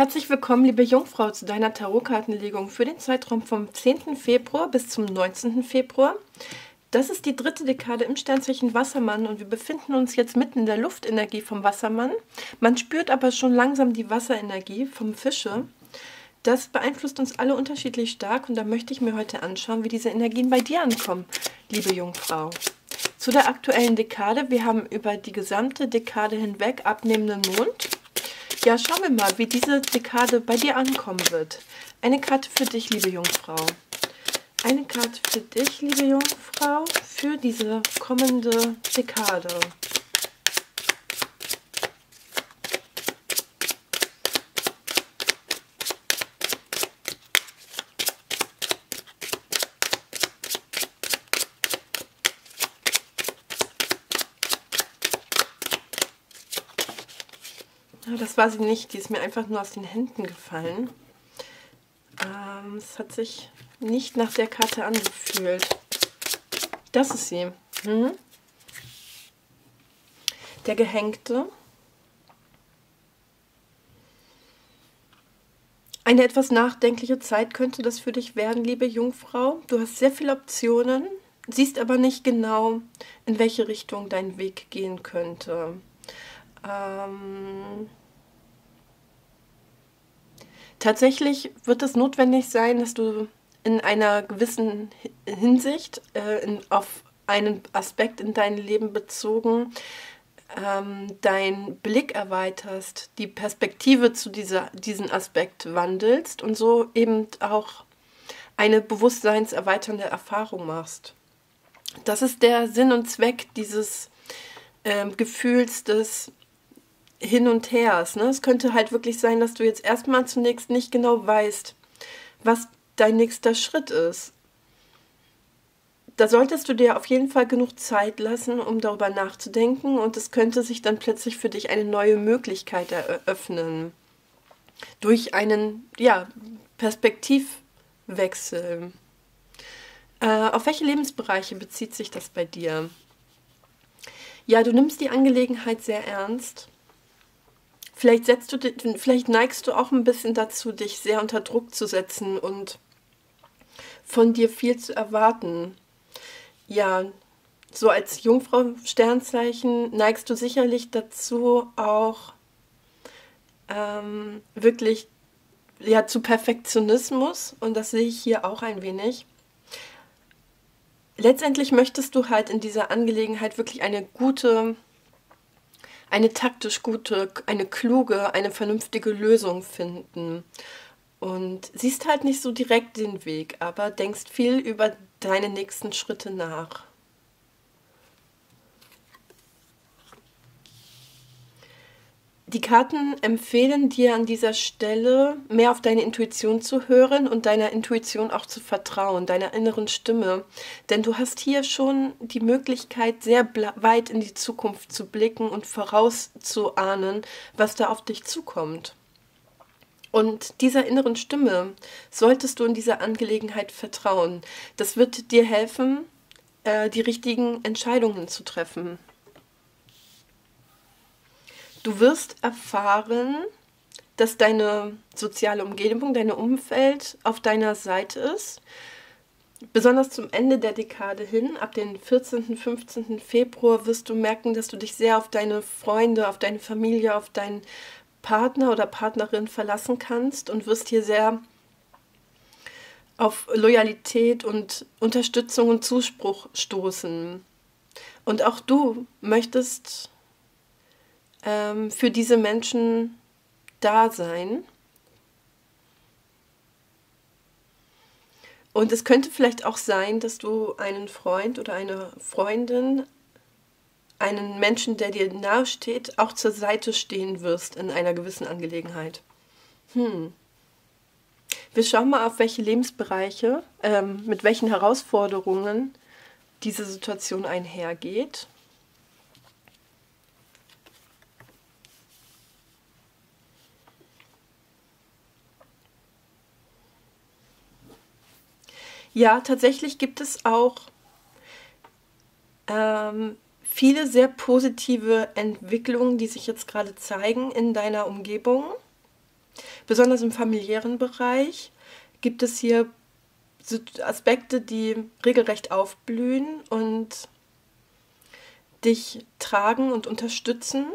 Herzlich willkommen, liebe Jungfrau, zu deiner Tarotkartenlegung für den Zeitraum vom 10. Februar bis zum 19. Februar. Das ist die dritte Dekade im Sternzeichen Wassermann und wir befinden uns jetzt mitten in der Luftenergie vom Wassermann. Man spürt aber schon langsam die Wasserenergie vom Fische. Das beeinflusst uns alle unterschiedlich stark und da möchte ich mir heute anschauen, wie diese Energien bei dir ankommen, liebe Jungfrau. Zu der aktuellen Dekade, wir haben über die gesamte Dekade hinweg abnehmenden Mond. Ja, schauen wir mal, wie diese Dekade bei dir ankommen wird. Eine Karte für dich, liebe Jungfrau. Eine Karte für dich, liebe Jungfrau, für diese kommende Dekade. Das war sie nicht, die ist mir einfach nur aus den Händen gefallen. Es hat sich nicht nach der Karte angefühlt. Das ist sie. Der Gehängte. Eine etwas nachdenkliche Zeit könnte das für dich werden, liebe Jungfrau. Du hast sehr viele Optionen, siehst aber nicht genau, in welche Richtung dein Weg gehen könnte. Tatsächlich wird es notwendig sein, dass du in einer gewissen Hinsicht, auf einen Aspekt in dein Leben bezogen, deinen Blick erweiterst, die Perspektive zu diesen Aspekt wandelst und so eben auch eine bewusstseinserweiternde Erfahrung machst. Das ist der Sinn und Zweck dieses Gefühls des Hin und Hers. Ne? Es könnte halt wirklich sein, dass du jetzt erstmal zunächst nicht genau weißt, was dein nächster Schritt ist. Da solltest du dir auf jeden Fall genug Zeit lassen, um darüber nachzudenken und es könnte sich dann plötzlich für dich eine neue Möglichkeit eröffnen. Durch einen Perspektivwechsel. Auf welche Lebensbereiche bezieht sich das bei dir? Ja, du nimmst die Angelegenheit sehr ernst. Vielleicht neigst du auch ein bisschen dazu, dich sehr unter Druck zu setzen und von dir viel zu erwarten. Ja, so als Jungfrau Sternzeichen neigst du sicherlich dazu, auch wirklich zu Perfektionismus und das sehe ich hier auch ein wenig. Letztendlich möchtest du halt in dieser Angelegenheit wirklich eine taktisch gute, eine kluge, eine vernünftige Lösung finden. Und siehst halt nicht so direkt den Weg, aber denkst viel über deine nächsten Schritte nach. Die Karten empfehlen dir an dieser Stelle, mehr auf deine Intuition zu hören und deiner Intuition auch zu vertrauen, deiner inneren Stimme. Denn du hast hier schon die Möglichkeit, sehr weit in die Zukunft zu blicken und vorauszuahnen, was da auf dich zukommt. Und dieser inneren Stimme solltest du in dieser Angelegenheit vertrauen. Das wird dir helfen, die richtigen Entscheidungen zu treffen. Du wirst erfahren, dass deine soziale Umgebung, dein Umfeld auf deiner Seite ist. Besonders zum Ende der Dekade hin, ab dem 14., 15. Februar, wirst du merken, dass du dich sehr auf deine Freunde, auf deine Familie, auf deinen Partner oder Partnerin verlassen kannst und wirst hier sehr auf Loyalität und Unterstützung und Zuspruch stoßen. Und auch du möchtest für diese Menschen da sein. Und es könnte vielleicht auch sein, dass du einen Freund oder eine Freundin, einen Menschen, der dir nahe steht, auch zur Seite stehen wirst in einer gewissen Angelegenheit. Wir schauen mal, auf welche Lebensbereiche, mit welchen Herausforderungen diese Situation einhergeht. Ja, tatsächlich gibt es auch viele sehr positive Entwicklungen, die sich jetzt gerade zeigen in deiner Umgebung. besonders im familiären Bereich gibt es hier Aspekte, die regelrecht aufblühen und dich tragen und unterstützen.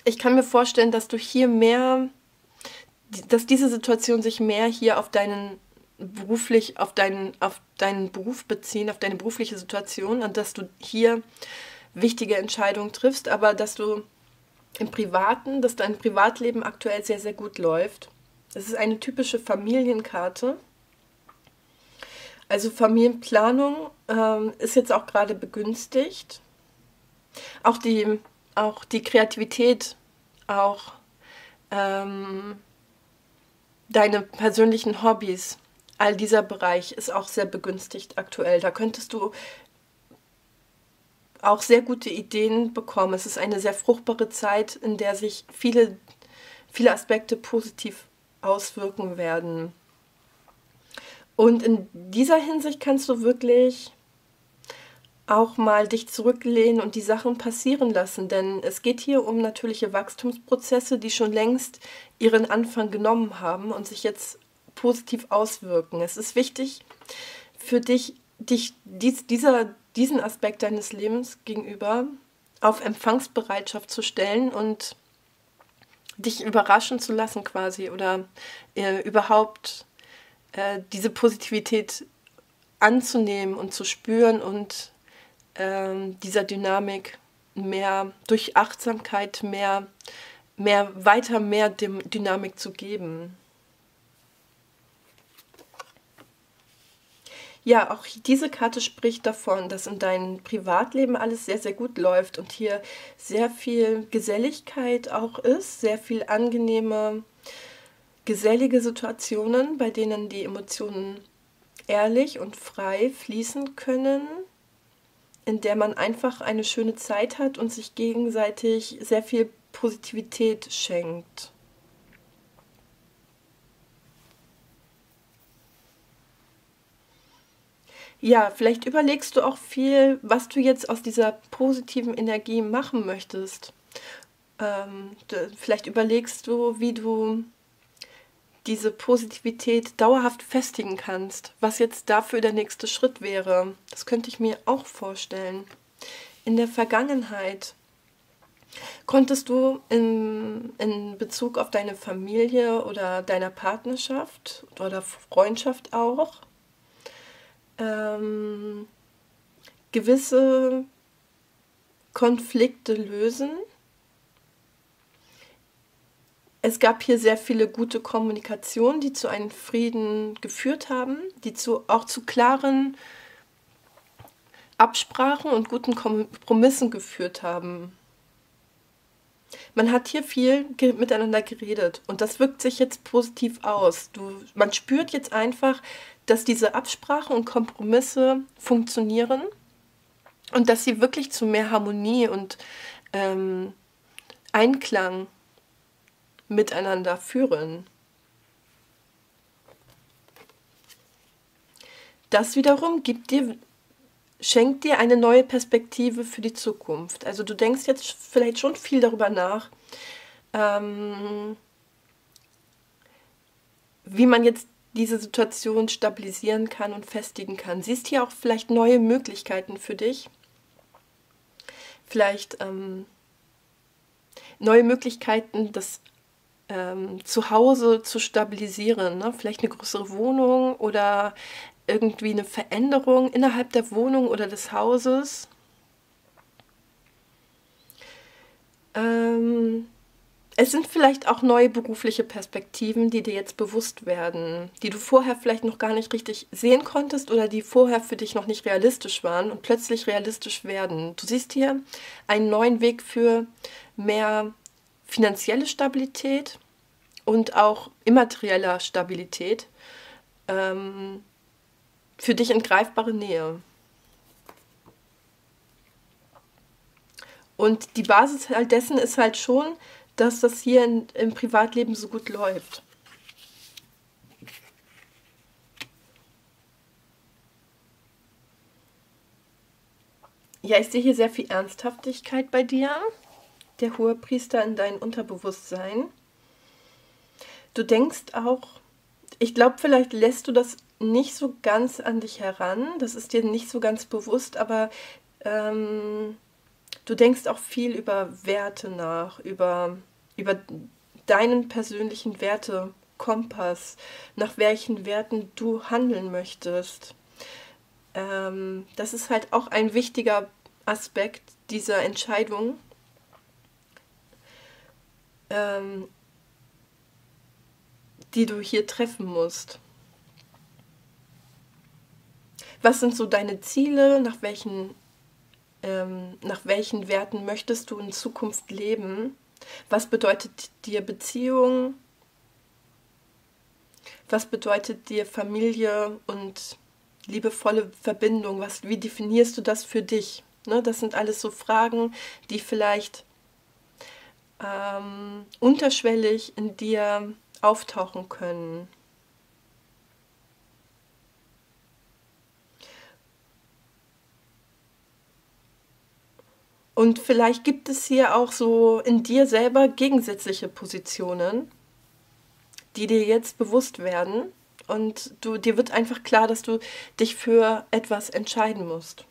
Ich kann mir vorstellen, dass du hier mehr, dass diese Situation sich mehr hier auf deinen auf deinen Beruf beziehen, auf deine berufliche Situation und dass du hier wichtige Entscheidungen triffst, aber dass du dass dein Privatleben aktuell sehr, sehr gut läuft. Das ist eine typische Familienkarte. Also Familienplanung ist jetzt auch gerade begünstigt. Auch die Kreativität, auch deine persönlichen Hobbys, all dieser Bereich ist auch sehr begünstigt aktuell. Da könntest du auch sehr gute Ideen bekommen. Es ist eine sehr fruchtbare Zeit, in der sich viele Aspekte positiv auswirken werden. Und in dieser Hinsicht kannst du wirklich auch mal dich zurücklehnen und die Sachen passieren lassen, denn es geht hier um natürliche Wachstumsprozesse, die schon längst ihren Anfang genommen haben und sich jetzt positiv auswirken. Es ist wichtig für dich, diesen Aspekt deines Lebens gegenüber auf Empfangsbereitschaft zu stellen und dich überraschen zu lassen quasi oder überhaupt diese Positivität anzunehmen und zu spüren und dieser Dynamik mehr durch Achtsamkeit mehr Dynamik zu geben. Ja, auch diese Karte spricht davon, dass in deinem Privatleben alles sehr, sehr gut läuft und hier sehr viel Geselligkeit auch ist, sehr viel angenehme, gesellige Situationen, bei denen die Emotionen ehrlich und frei fließen können, in der man einfach eine schöne Zeit hat und sich gegenseitig sehr viel Positivität schenkt. Ja, vielleicht überlegst du auch viel, was du jetzt aus dieser positiven Energie machen möchtest. Vielleicht überlegst du, wie du diese Positivität dauerhaft festigen kannst, was jetzt dafür der nächste Schritt wäre. Das könnte ich mir auch vorstellen. In der Vergangenheit konntest du in Bezug auf deine Familie oder deiner Partnerschaft oder Freundschaft auch gewisse Konflikte lösen. Es gab hier sehr viele gute Kommunikation, die zu einem Frieden geführt haben, die auch zu klaren Absprachen und guten Kompromissen geführt haben. Man hat hier viel miteinander geredet und das wirkt sich jetzt positiv aus. Man spürt jetzt einfach, dass diese Absprachen und Kompromisse funktionieren und dass sie wirklich zu mehr Harmonie und Einklang miteinander führen. Das wiederum schenkt dir eine neue Perspektive für die Zukunft. Also du denkst jetzt vielleicht schon viel darüber nach, wie man jetzt diese Situation stabilisieren kann und festigen kann. Siehst hier auch vielleicht neue Möglichkeiten für dich. Vielleicht neue Möglichkeiten, das Zuhause zu stabilisieren. Ne? Vielleicht eine größere Wohnung oder irgendwie eine Veränderung innerhalb der Wohnung oder des Hauses. Es sind vielleicht auch neue berufliche Perspektiven, die dir jetzt bewusst werden, die du vorher vielleicht noch gar nicht richtig sehen konntest oder die vorher für dich noch nicht realistisch waren und plötzlich realistisch werden. Du siehst hier einen neuen Weg für mehr finanzielle Stabilität und auch immaterieller Stabilität für dich in greifbare Nähe. Und die Basis halt dessen ist halt schon, dass das hier im Privatleben so gut läuft. Ja, ich sehe hier sehr viel Ernsthaftigkeit bei dir, der Hohepriester in deinem Unterbewusstsein. Du denkst auch, ich glaube, vielleicht lässt du das nicht so ganz an dich heran, das ist dir nicht so ganz bewusst, aber ähm, du denkst auch viel über Werte nach, über deinen persönlichen Wertekompass, nach welchen Werten du handeln möchtest. Das ist halt auch ein wichtiger Aspekt dieser Entscheidung. Ähm, die du hier treffen musst. Was sind so deine Ziele? Nach welchen Werten möchtest du in Zukunft leben? Was bedeutet dir Beziehung? Was bedeutet dir Familie und liebevolle Verbindung? Wie definierst du das für dich? Ne, das sind alles so Fragen, die vielleicht unterschwellig in dir auftauchen können. Und vielleicht gibt es hier auch so in dir selber gegensätzliche Positionen, die dir jetzt bewusst werden. Und dir wird einfach klar, dass du dich für etwas entscheiden musst.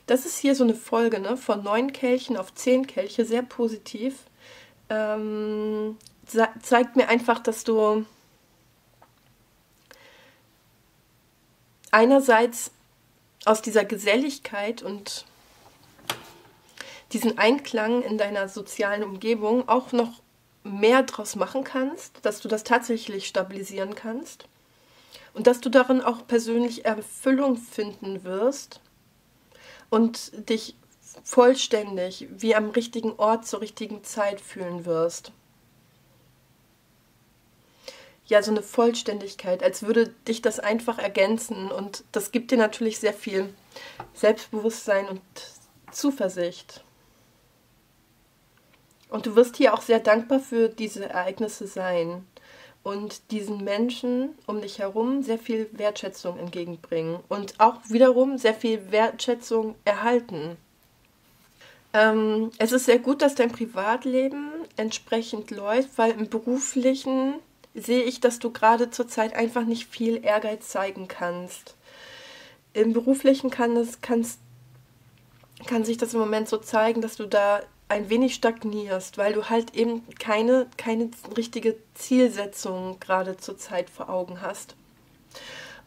Das ist hier so eine Folge, ne? Von 9 Kelchen auf 10 Kelche, sehr positiv. Zeigt mir einfach, dass du einerseits aus dieser Geselligkeit und diesen Einklang in deiner sozialen Umgebung auch noch mehr draus machen kannst, dass du das tatsächlich stabilisieren kannst und dass du darin auch persönlich Erfüllung finden wirst und dich vollständig wie am richtigen Ort zur richtigen Zeit fühlen wirst. Ja, so eine Vollständigkeit, als würde dich das einfach ergänzen und das gibt dir natürlich sehr viel Selbstbewusstsein und Zuversicht. Und du wirst hier auch sehr dankbar für diese Ereignisse sein und diesen Menschen um dich herum sehr viel Wertschätzung entgegenbringen und auch wiederum sehr viel Wertschätzung erhalten. Es ist sehr gut, dass dein Privatleben entsprechend läuft, weil im beruflichen sehe ich, dass du gerade zurzeit einfach nicht viel Ehrgeiz zeigen kannst. Im beruflichen kann sich das im Moment so zeigen, dass du da ein wenig stagnierst, weil du halt eben keine richtige Zielsetzung gerade zur Zeit vor Augen hast.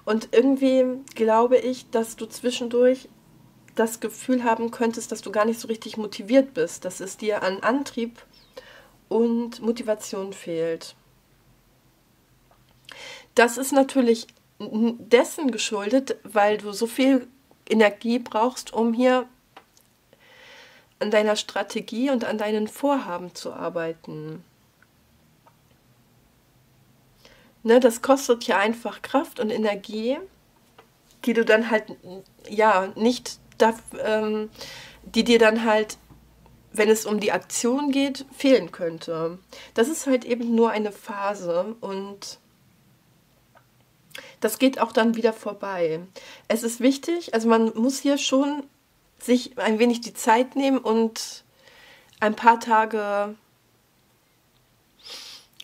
Und irgendwie glaube ich, dass du zwischendurch das Gefühl haben könntest, dass du gar nicht so richtig motiviert bist, dass es dir an Antrieb und Motivation fehlt. Das ist natürlich dessen geschuldet, weil du so viel Energie brauchst, um hier an deiner Strategie und an deinen Vorhaben zu arbeiten. Ne, das kostet ja einfach Kraft und Energie, die du dann halt, ja, nicht, die dir dann halt, wenn es um die Aktion geht, fehlen könnte. Das ist halt eben nur eine Phase und das geht auch dann wieder vorbei. Es ist wichtig, also man muss hier schon sich ein wenig die Zeit nehmen und ein paar Tage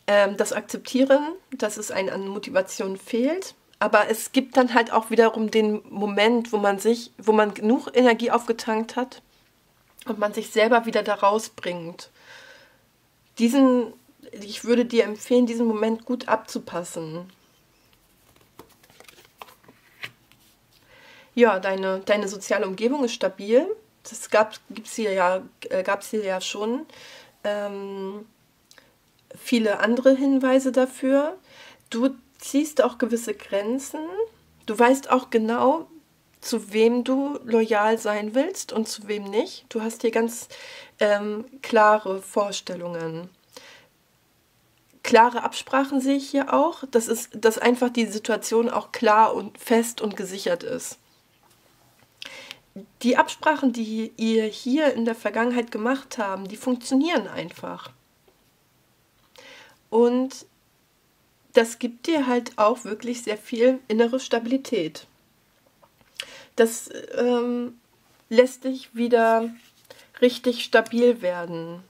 das akzeptieren, dass es einen an Motivation fehlt. Aber es gibt dann halt auch wiederum den Moment, wo man genug Energie aufgetankt hat und man sich selber wieder da rausbringt. Ich würde dir empfehlen, diesen Moment gut abzupassen. Ja, deine soziale Umgebung ist stabil. Das gab es hier ja schon. Viele andere Hinweise dafür. Du ziehst auch gewisse Grenzen. Du weißt auch genau, zu wem du loyal sein willst und zu wem nicht. Du hast hier ganz klare Vorstellungen. Klare Absprachen sehe ich hier auch, dass einfach die Situation auch klar und fest und gesichert ist. Die Absprachen, die ihr hier in der Vergangenheit gemacht habt, die funktionieren einfach. Und das gibt dir halt auch wirklich sehr viel innere Stabilität. Das lässt dich wieder richtig stabil werden.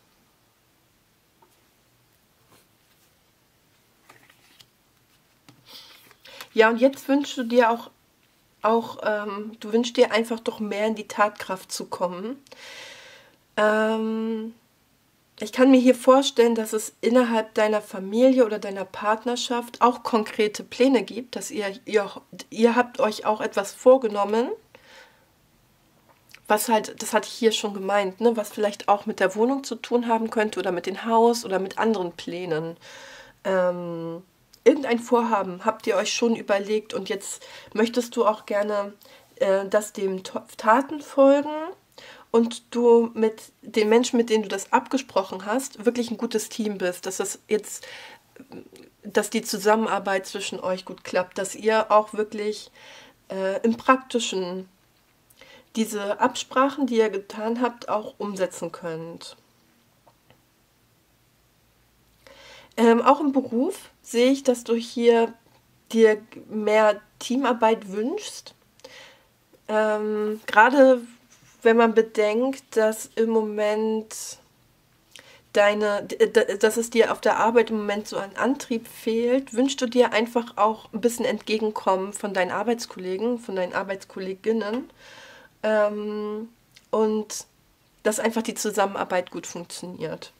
Ja, und jetzt wünschst du dir du wünschst dir einfach doch mehr in die Tatkraft zu kommen. Ähm, Ich kann mir hier vorstellen, dass es innerhalb deiner Familie oder deiner Partnerschaft auch konkrete Pläne gibt, dass ihr habt euch auch etwas vorgenommen, was halt, das hatte ich hier schon gemeint, ne, was vielleicht auch mit der Wohnung zu tun haben könnte oder mit dem Haus oder mit anderen Plänen. Irgendein Vorhaben habt ihr euch schon überlegt und jetzt möchtest du auch gerne, dass dem Taten folgen und du mit den Menschen, mit denen du das abgesprochen hast, wirklich ein gutes Team bist, dass die Zusammenarbeit zwischen euch gut klappt, dass ihr auch wirklich im Praktischen diese Absprachen, die ihr getan habt, auch umsetzen könnt. Auch im Beruf sehe ich, dass du hier dir mehr Teamarbeit wünschst. Gerade wenn man bedenkt, dass im Moment dass es dir auf der Arbeit im Moment so an Antrieb fehlt, wünschst du dir einfach auch ein bisschen Entgegenkommen von deinen Arbeitskollegen, von deinen Arbeitskolleginnen, und dass einfach die Zusammenarbeit gut funktioniert.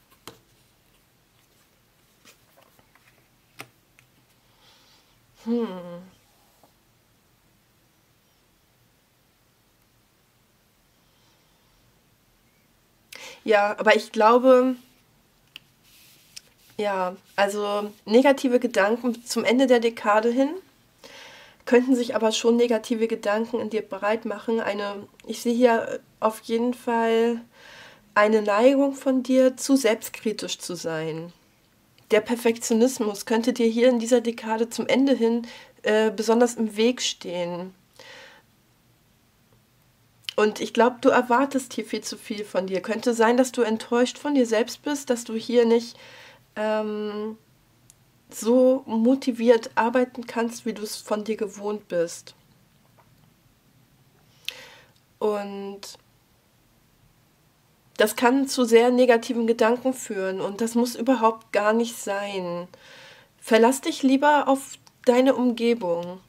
Ja, aber ich glaube, ja, also negative Gedanken zum Ende der Dekade hin könnten sich aber schon negative Gedanken in dir breit machen. Ich sehe hier auf jeden Fall eine Neigung von dir, zu selbstkritisch zu sein. Der Perfektionismus könnte dir hier in dieser Dekade zum Ende hin besonders im Weg stehen. Und ich glaube, du erwartest hier viel zu viel von dir. Könnte sein, dass du enttäuscht von dir selbst bist, dass du hier nicht ähm, so motiviert arbeiten kannst, wie du es von dir gewohnt bist. Und das kann zu sehr negativen Gedanken führen und das muss überhaupt gar nicht sein. Verlass dich lieber auf deine Umgebung.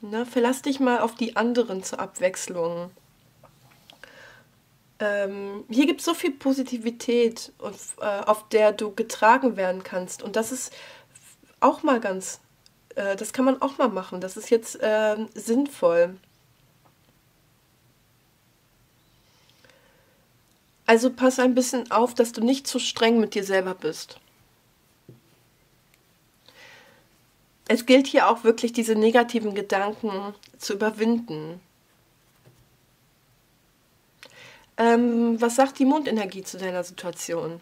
Ne? Verlass dich mal auf die anderen zur Abwechslung. Hier gibt es so viel Positivität, auf der du getragen werden kannst. Und das ist auch mal das kann man auch mal machen. Das ist jetzt sinnvoll. Also pass ein bisschen auf, dass du nicht zu streng mit dir selber bist. Es gilt hier auch wirklich, diese negativen Gedanken zu überwinden. Was sagt die Mondenergie zu deiner Situation?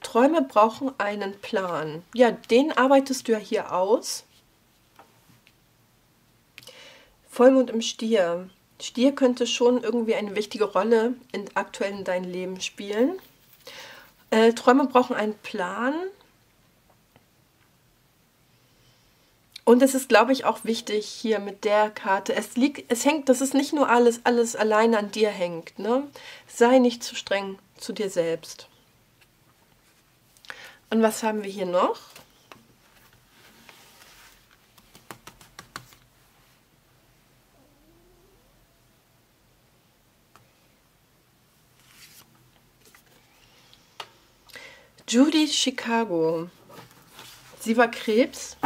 Träume brauchen einen Plan. Ja, den arbeitest du ja hier aus. Vollmond im Stier. Stier könnte schon irgendwie eine wichtige Rolle aktuell in deinem Leben spielen. Träume brauchen einen Plan. Und es ist, glaube ich, auch wichtig hier mit der Karte. Es hängt, dass es nicht nur alles alleine an dir hängt. Ne? Sei nicht zu streng zu dir selbst. Und was haben wir hier noch? Judy Chicago. Sie war Krebs.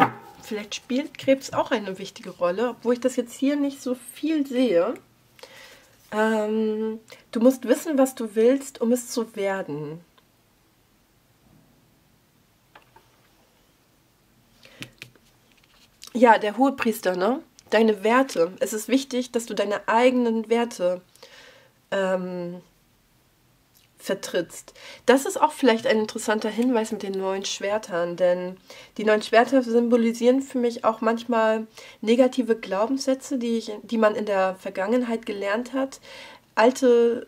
Vielleicht spielt Krebs auch eine wichtige Rolle, obwohl ich das jetzt hier nicht so viel sehe. Du musst wissen, was du willst, um es zu werden. Ja, der Hohepriester, ne? Deine Werte. Es ist wichtig, dass du deine eigenen Werte ähm, vertrittst. Das ist auch vielleicht ein interessanter Hinweis mit den 9 Schwertern, denn die 9 Schwerter symbolisieren für mich auch manchmal negative Glaubenssätze, die man in der Vergangenheit gelernt hat, alte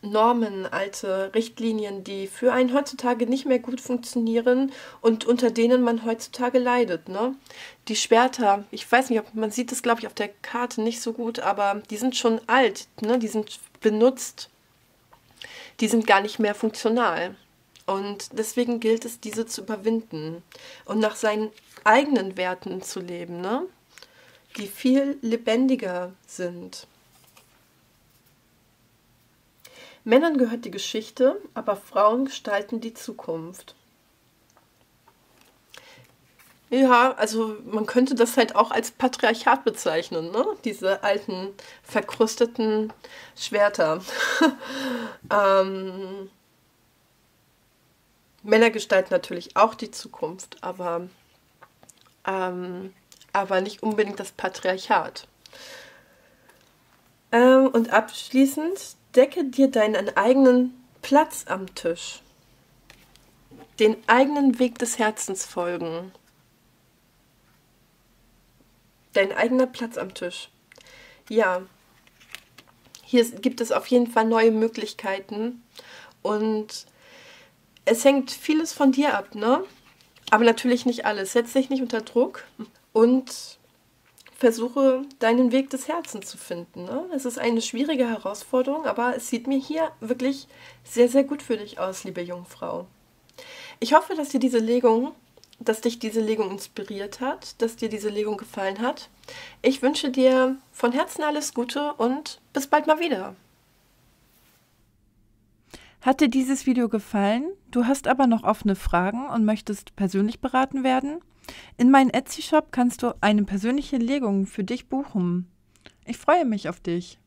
Normen, alte Richtlinien, die für einen heutzutage nicht mehr gut funktionieren und unter denen man heutzutage leidet. Ne? Die Schwerter, ich weiß nicht, man sieht das, glaube ich, auf der Karte nicht so gut, aber die sind schon alt, ne? Die sind benutzt. Die sind gar nicht mehr funktional. Und deswegen gilt es, diese zu überwinden und nach seinen eigenen Werten zu leben, ne? Die viel lebendiger sind. Männern gehört die Geschichte, aber Frauen gestalten die Zukunft. Ja, also man könnte das halt auch als Patriarchat bezeichnen, ne? Diese alten, verkrusteten Schwerter. Männer gestalten natürlich auch die Zukunft, aber nicht unbedingt das Patriarchat. Und abschließend, decke dir deinen eigenen Platz am Tisch. Den eigenen Weg des Herzens folgen. Dein eigener Platz am Tisch. Ja, hier gibt es auf jeden Fall neue Möglichkeiten und es hängt vieles von dir ab, ne? Aber natürlich nicht alles. Setz dich nicht unter Druck und versuche, deinen Weg des Herzens zu finden, ne? Es ist eine schwierige Herausforderung, aber es sieht mir hier wirklich sehr, sehr gut für dich aus, liebe Jungfrau. Ich hoffe, dass dich diese Legung inspiriert hat, dass dir diese Legung gefallen hat. Ich wünsche dir von Herzen alles Gute und bis bald mal wieder. Hat dir dieses Video gefallen? Du hast aber noch offene Fragen und möchtest persönlich beraten werden? In meinem Etsy-Shop kannst du eine persönliche Legung für dich buchen. Ich freue mich auf dich.